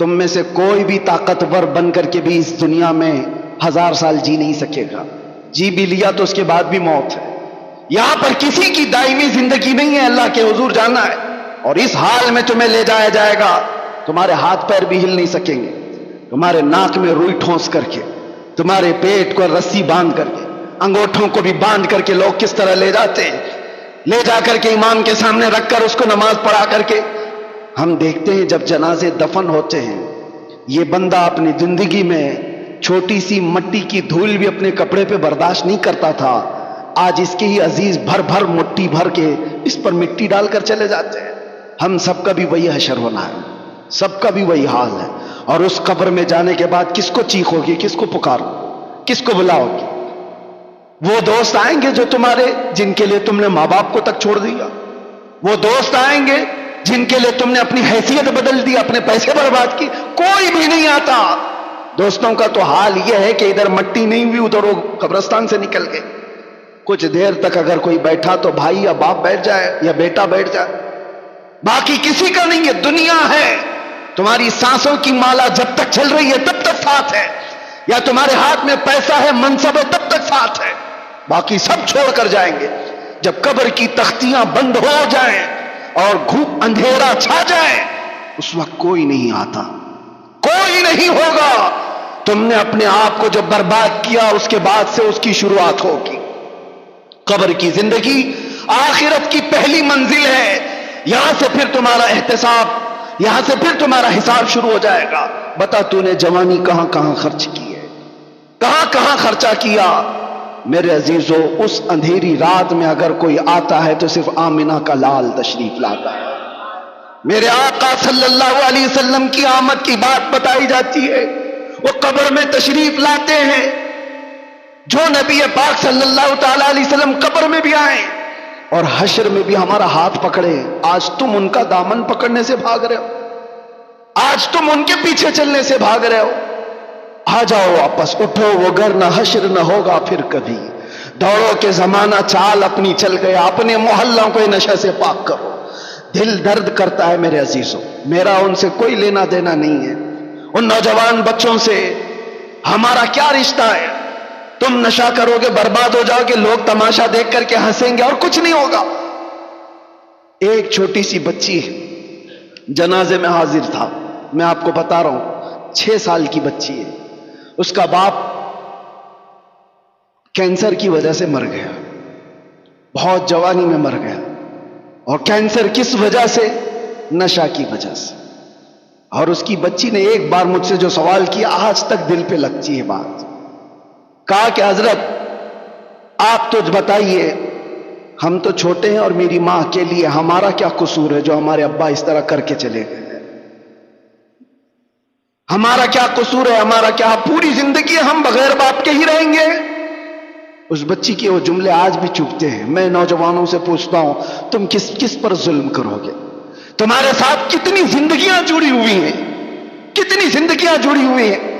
تم میں سے کوئی بھی طاقتور بن کر کے بھی اس دنیا میں 1000 سال جی نہیں سکے گا. جی بھی لیا تو اس کے بعد بھی موت ہے. یہاں پر کسی کی دائمی زندگی نہیں ہے, اللہ کے حضور جانا ہے. اور اس حال میں تمہیں لے جایا جائے گا, تمہارے ہاتھ پیر بھی ہل نہیں سکیں گے, تمہارے ناک میں روئی ٹھونس کر کے, تمہارے پیٹ کو رسی باندھ کر کے, انگوٹھوں کو بھی باندھ کر کے لوگ کس طرح لے جاتے ہیں, لے جا کر کے امام کے سامنے رکھ کر اس کو نماز پڑھا کر کے. ہم دیکھتے ہیں جب جنازے دفن ہوتے ہیں, یہ بندہ اپنی زندگی میں چھوٹی سی مٹی کی دھول بھی اپنے کپڑے پہ برداشت نہیں کرتا تھا, آج اس کے ہی عزیز بھر بھر مٹی بھر کے اس پر مٹی ڈال کر چلے جاتے ہیں. ہم سب کا بھی وہی حشر ہونا ہے, سب کا بھی وہی حال ہے. اور اس قبر میں جانے کے بعد کس کو چیخو گی, کس کو پکارو, کس کو بلاؤ گی؟ وہ دوست آئیں گے جو تمہارے, جن کے لیے تم نے ماں باپ کو تک چھوڑ دیا. وہ دوست آئیں گے جن کے لیے تم نے اپنی حیثیت بدل دی, اپنے پیسے برباد کی. کوئی بھی نہیں آتا. دوستوں کا تو حال یہ ہے کہ ادھر مٹی نہیں ہوئی, ادھر وہ قبرستان سے نکل گئے. کچھ دیر تک اگر کوئی بیٹھا تو بھائی یا باپ بیٹھ جائے یا بیٹا بیٹھ جائے, باقی کسی کا نہیں ہے. دنیا ہے, تمہاری سانسوں کی مالا جب تک چل رہی ہے تب تک ساتھ ہے, یا تمہارے ہاتھ میں پیسہ ہے, منصب ہے, تب تک ساتھ ہے. باقی سب چھوڑ کر جائیں گے. جب قبر کی تختیاں بند ہو جائیں اور گھوپ اندھیرا چھا جائے, اس وقت کوئی نہیں آتا, کوئی نہیں ہوگا. تم نے اپنے آپ کو جب برباد کیا, اس کے بعد سے اس کی شروعات ہوگی. قبر کی زندگی آخرت کی پہلی منزل ہے. یہاں سے پھر تمہارا احتساب, یہاں سے پھر تمہارا حساب شروع ہو جائے گا. بتا تو نے جوانی کہاں کہاں خرچ کی ہے, کہاں کہاں خرچہ کیا. میرے عزیزو, اس اندھیری رات میں اگر کوئی آتا ہے تو صرف آمنہ کا لال تشریف لاتا ہے. میرے آقا صلی اللہ علیہ وسلم کی آمد کی بات بتائی جاتی ہے. وہ قبر میں تشریف لاتے ہیں. جو نبی پاک صلی اللہ تعالی علیہ وسلم قبر میں بھی آئے اور حشر میں بھی ہمارا ہاتھ پکڑے, آج تم ان کا دامن پکڑنے سے بھاگ رہے ہو, آج تم ان کے پیچھے چلنے سے بھاگ رہے ہو. آ جاؤ واپس, اٹھو, وہ گر نہ حشر نہ ہوگا پھر کبھی. دوڑو کہ زمانہ چال اپنی چل گیا, اپنے محلوں کو نشے سے پاک کرو. دل درد کرتا ہے میرے عزیزوں, میرا ان سے کوئی لینا دینا نہیں ہے. ان نوجوان بچوں سے ہمارا کیا رشتہ ہے؟ تم نشہ کرو گے, برباد ہو جاؤ گے, لوگ تماشا دیکھ کر کے ہنسیں گے اور کچھ نہیں ہوگا. ایک چھوٹی سی بچی جنازے میں حاضر تھا, میں آپ کو بتا رہا ہوں, 6 سال کی بچی ہے. اس کا باپ کینسر کی وجہ سے مر گیا, بہت جوانی میں مر گیا. اور کینسر کس وجہ سے؟ نشہ کی وجہ سے. اور اس کی بچی نے ایک بار مجھ سے جو سوال کیا, آج تک دل پہ لگتی ہے بات. کہا کہ حضرت آپ تو بتائیے, ہم تو چھوٹے ہیں اور میری ماں کے لیے ہمارا کیا قصور ہے جو ہمارے ابا اس طرح کر کے چلے گئے؟ ہمارا کیا قصور ہے, ہمارا کیا, پوری زندگی ہم بغیر باپ کے ہی رہیں گے. اس بچی کے وہ جملے آج بھی چبھتے ہیں. میں نوجوانوں سے پوچھتا ہوں, تم کس پر ظلم کرو گے؟ تمہارے ساتھ کتنی زندگیاں جڑی ہوئی ہیں, کتنی زندگیاں جڑی ہوئی ہیں.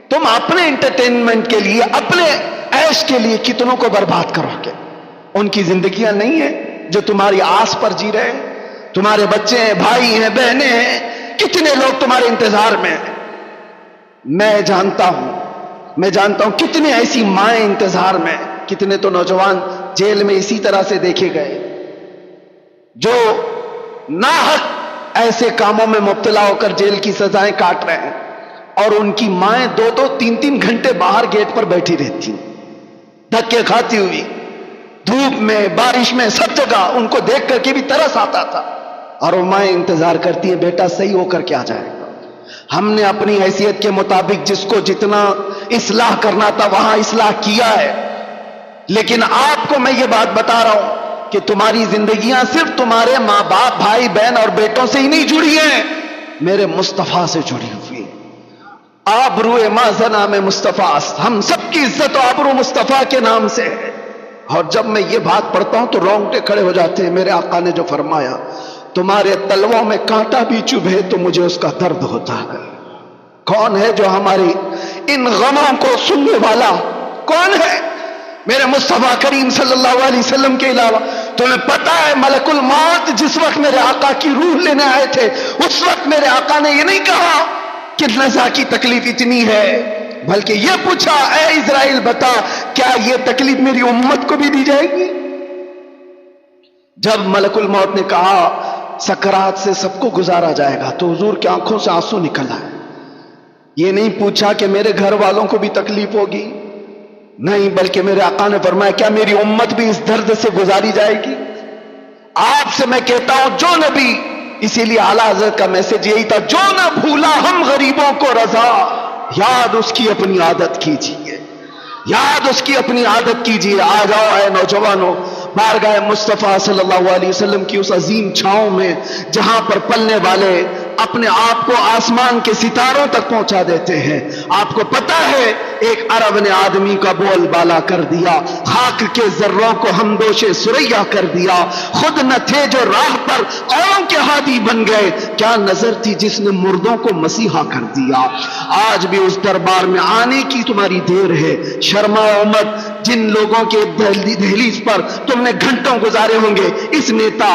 تم اپنے انٹرٹینمنٹ کے لیے, اپنے عیش کے لیے کتنوں کو برباد کرو گے. ان کی زندگیاں نہیں ہیں جو تمہاری آس پر جی رہے ہیں. تمہارے بچے ہیں, بھائی ہیں, بہنیں ہیں, کتنے لوگ تمہارے انتظار میں ہیں. میں جانتا ہوں کتنے ایسی مائیں انتظار میں, کتنے تو نوجوان جیل میں اسی طرح سے دیکھے گئے جو ناحق ایسے کاموں میں مبتلا ہو کر جیل کی سزائیں کاٹ رہے ہیں. اور ان کی مائیں 2-3 گھنٹے باہر گیٹ پر بیٹھی رہتی ہیں, دھکے کھاتی ہوئی, دھوپ میں, بارش میں, سب جگہ. ان کو دیکھ کر کے بھی ترس آتا تھا. اور وہ مائیں انتظار کرتی ہیں, بیٹا صحیح ہو کر کے آ جائے گا. ہم نے اپنی حیثیت کے مطابق جس کو جتنا اصلاح کرنا تھا وہاں اصلاح کیا ہے. لیکن آپ کو میں یہ بات بتا رہا ہوں کہ تمہاری زندگیاں صرف تمہارے ماں باپ, بھائی بہن اور بیٹوں سے ہی نہیں جڑی ہیں, میرے مصطفیٰ سے جڑی ہوئی ہیں. آبرو مازنا میں مصطفیٰ, ہم سب کی عزت و آبرو مصطفیٰ کے نام سے ہے. اور جب میں یہ بات پڑھتا ہوں تو رونگٹے کھڑے ہو جاتے ہیں. میرے آقا نے جو فرمایا, تمہارے تلووں میں کانٹا بھی چبھے تو مجھے اس کا درد ہوتا ہے. کون ہے جو ہماری ان غموں کو سننے والا, کون ہے؟ میرے مصطفیٰ کریم صلی اللہ علیہ وسلم کے علاوہ. تمہیں پتا ہے ملک الموت جس وقت میرے آقا کی روح لینے آئے تھے, اس وقت میرے آقا نے یہ نہیں کہا کہ نزا کی تکلیف اتنی ہے، بلکہ یہ پوچھا اے اسرائیل بتا کیا یہ تکلیف میری امت کو بھی دی جائے گی؟ جب ملک الموت نے کہا سکرات سے سب کو گزارا جائے گا تو حضور کی آنکھوں سے آنسو نکل آئے. یہ نہیں پوچھا کہ میرے گھر والوں کو بھی تکلیف ہوگی، نہیں، بلکہ میرے آقا نے فرمایا کیا میری امت بھی اس درد سے گزاری جائے گی؟ آپ سے میں کہتا ہوں جو نبی، اسی لیے اعلیٰ حضرت کا میسج یہی تھا، جو نہ بھولا ہم غریبوں کو رضا، یاد اس کی اپنی عادت کیجیے، یاد اس کی اپنی عادت کیجیے. آ جاؤ اے نوجوانوں بارگاہ مصطفیٰ صلی اللہ علیہ وسلم کی اس عظیم چھاؤں میں جہاں پر پلنے والے اپنے آپ کو آسمان کے ستاروں تک پہنچا دیتے ہیں. آپ کو پتا ہے ایک عرب نے آدمی کا بول بالا کر دیا، خاک کے ذروں کو ہمدوش سریا کر دیا، خود نہ تھے جو راہ پر اوروں کے ہادی بن گئے، کیا نظر تھی جس نے مردوں کو مسیحا کر دیا. آج بھی اس دربار میں آنے کی تمہاری دیر ہے. شرماؤ مت، جن لوگوں کے دہلیز پر تم نے گھنٹوں گزارے ہوں گے، اس نیتا،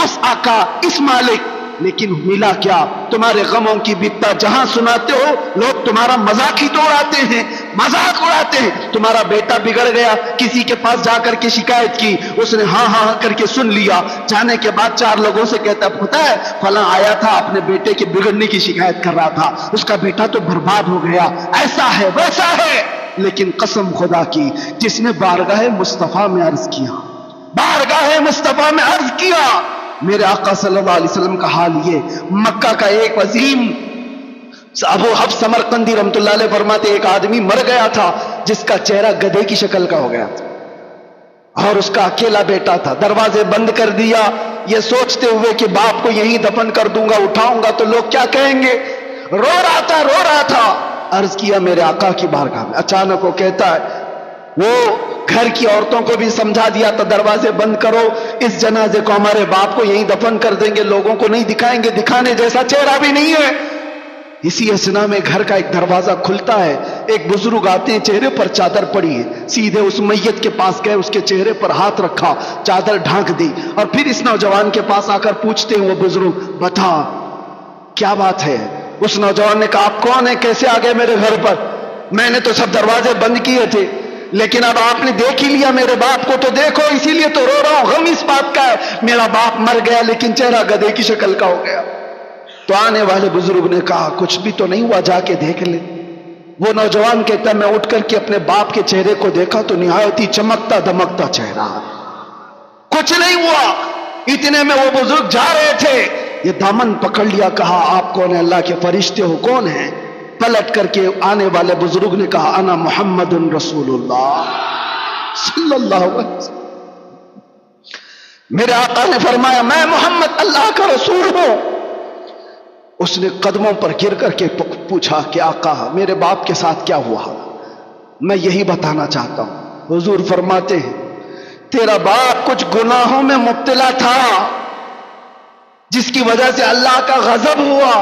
اس آقا، اس مالک، لیکن ملا کیا؟ تمہارے غموں کی بتا جہاں سناتے ہو لوگ تمہارا مذاق ہی تو اڑاتے ہیں، مذاق اڑاتے ہیں. تمہارا بیٹا بگڑ گیا، کسی کے پاس جا کر کے شکایت کی، اس نے ہاں ہاں کر کے سن لیا، جانے کے بعد 4 لوگوں سے کہتا پتہ ہے فلاں آیا تھا اپنے بیٹے کے بگڑنے کی شکایت کر رہا تھا، اس کا بیٹا تو برباد ہو گیا، ایسا ہے ویسا ہے. لیکن قسم خدا کی جس نے بارگاہ مصطفیٰ میں عرض کیا، بارگاہ مصطفیٰ میں عرض کیا، میرے آقا صلی اللہ علیہ وسلم کا حال یہ، مکہ کا ایک عظیم ابو حفص سمرقندی رحمت اللہ علیہ فرماتے ایک آدمی مر گیا تھا جس کا چہرہ گدھے کی شکل کا ہو گیا تھا اور اس کا اکیلا بیٹا تھا. دروازے بند کر دیا یہ سوچتے ہوئے کہ باپ کو یہیں دفن کر دوں گا، اٹھاؤں گا تو لوگ کیا کہیں گے. رو رہا تھا. عرض کیا میرے آقا کی بارگاہ میں. اچانک وہ کہتا ہے وہ گھر کی عورتوں کو بھی سمجھا دیا تھا دروازے بند کرو، اس جنازے کو ہمارے باپ کو یہیں دفن کر دیں گے، لوگوں کو نہیں دکھائیں گے، دکھانے جیسا چہرہ بھی نہیں ہے. اسی اسنا میں گھر کا ایک دروازہ کھلتا ہے، ایک بزرگ آتے ہیں، چہرے پر چادر پڑی ہے، سیدھے اس میت کے پاس گئے، اس کے چہرے پر ہاتھ رکھا، چادر ڈھانک دی اور پھر اس نوجوان کے پاس آ کر پوچھتے ہیں وہ بزرگ بتا کیا بات ہے. اس نوجوان نے کہا آپ کون ہیں، کیسے آ گئے میرے گھر پر؟ میں نے تو سب دروازے بند کیے تھے لیکن اب آپ نے دیکھ ہی لیا میرے باپ کو تو دیکھو، اسی لیے تو رو رہا ہوں. غم اس بات کا ہے میرا باپ مر گیا لیکن چہرہ گدھے کی شکل کا ہو گیا. تو آنے والے بزرگ نے کہا کچھ بھی تو نہیں ہوا، جا کے دیکھ لے. وہ نوجوان کہتا ہے میں اٹھ کر کے اپنے باپ کے چہرے کو دیکھا تو نہایت ہی چمکتا دمکتا چہرہ، کچھ نہیں ہوا. اتنے میں وہ بزرگ جا رہے تھے، یہ دامن پکڑ لیا، کہا آپ کون ہیں؟ اللہ کے فرشتے ہو. کون ہیں؟ پلٹ کر کے آنے والے بزرگ نے کہا انا محمد رسول اللہ صلی اللہ علیہ وسلم. میرے آقا نے فرمایا میں محمد اللہ کا رسول ہوں. اس نے قدموں پر گر کر کے پوچھا کہ آقا میرے باپ کے ساتھ کیا ہوا؟ میں یہی بتانا چاہتا ہوں. حضور فرماتے ہیں تیرا باپ کچھ گناہوں میں مبتلا تھا جس کی وجہ سے اللہ کا غضب ہوا.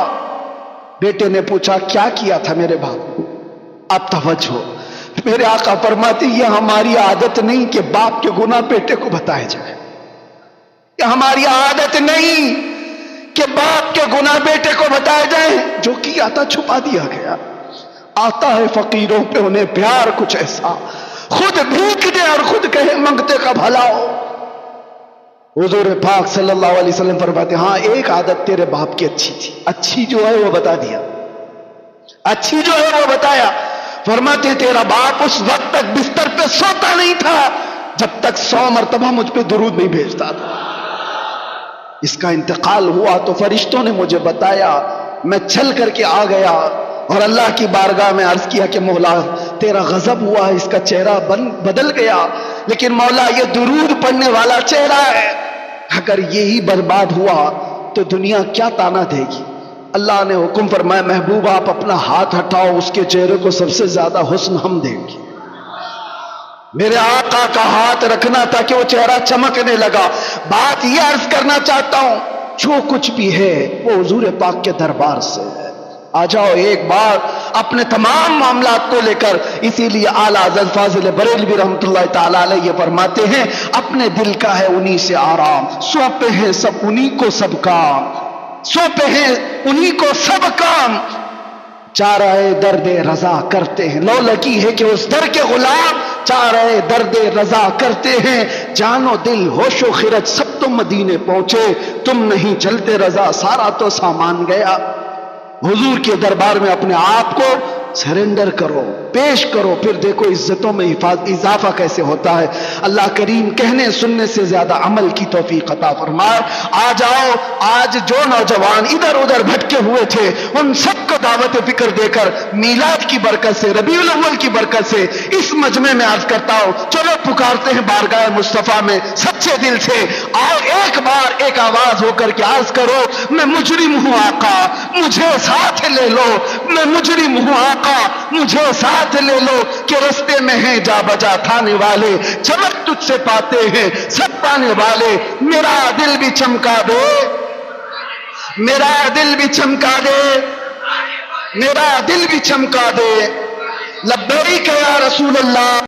بیٹے نے پوچھا کیا کیا تھا میرے باپ کو؟ اب توجہ ہو، میرے آقا فرماتے یہ ہماری عادت نہیں کہ باپ کے گناہ بیٹے کو بتائے جائے. یہ ہماری عادت نہیں کہ باپ کے گناہ بیٹے کو بتائے جائیں. جو کیا تھا چھپا دیا گیا. آتا ہے فقیروں پہ انہیں پیار کچھ ایسا، خود بھیک دے اور خود کہے منگتے کا بھلا ہو. حضور پاک صلی اللہ علیہ وسلم فرماتے ہاں ایک عادت تیرے باپ کی اچھی تھی، اچھی جو ہے وہ بتا دیا، اچھی جو ہے وہ بتایا. فرماتے تیرا باپ اس وقت تک بستر پہ سوتا نہیں تھا جب تک 100 مرتبہ مجھ پہ درود نہیں بھیجتا تھا. اس کا انتقال ہوا تو فرشتوں نے مجھے بتایا، میں چل کر کے آ گیا اور اللہ کی بارگاہ میں عرض کیا کہ مولا تیرا غضب ہوا، اس کا چہرہ بدل گیا، لیکن مولا یہ درود پڑھنے والا چہرہ ہے، اگر یہی برباد ہوا تو دنیا کیا تانا دے گی. اللہ نے حکم فرمایا محبوب آپ اپنا ہاتھ ہٹاؤ، اس کے چہرے کو سب سے زیادہ حسن ہم دیں گے. میرے آقا کا ہاتھ رکھنا تھا کہ وہ چہرہ چمکنے لگا. بات یہ عرض کرنا چاہتا ہوں جو کچھ بھی ہے وہ حضور پاک کے دربار سے ہے. آ جاؤ ایک بار اپنے تمام معاملات کو لے کر. اسی لیے اعلیٰ حضرت فاضل بریلوی رحمۃ اللہ تعالی علیہ یہ فرماتے ہیں اپنے دل کا ہے انہی سے آرام، سونپے ہیں سب انہی کو سب کام، سونپے ہیں انہی کو سب کام، چارہ درد رضا کرتے ہیں، لو لگی ہے کہ اس در کے غلام چارہ درد رضا کرتے ہیں، جان و دل ہوش و خرد سب تم مدینے پہنچے، تم نہیں چلتے رضا سارا تو سامان گیا۔ حضور کے دربار میں اپنے آپ کو سرنڈر کرو، پیش کرو، پھر دیکھو عزتوں میں اضافہ کیسے ہوتا ہے۔ اللہ کریم کہنے سننے سے زیادہ عمل کی توفیق عطا فرمائے۔ آ جاؤ، آج جو نوجوان ادھر ادھر بھٹکے ہوئے تھے ان سب کو دعوت فکر دے کر میلاد کی برکت سے، ربیع الاول کی برکت سے اس مجمع میں عرض کرتا ہوں، چلو پکارتے ہیں بارگاہ مصطفیٰ میں سچے دل سے، آؤ ایک بار ایک آواز ہو کر کے عرض کرو، میں مجرم ہوں آقا مجھے ساتھ لے لو، میں مجرم ہوں آقا مجھے ساتھ لے لو، کہ رستے میں ہیں جا بجا تھانے والے، چمک تجھ سے پاتے ہیں سب پانے والے، میرا دل بھی چمکا دے، میرا دل بھی چمکا دے، میرا دل بھی چمکا دے، لبیک یا رسول اللہ۔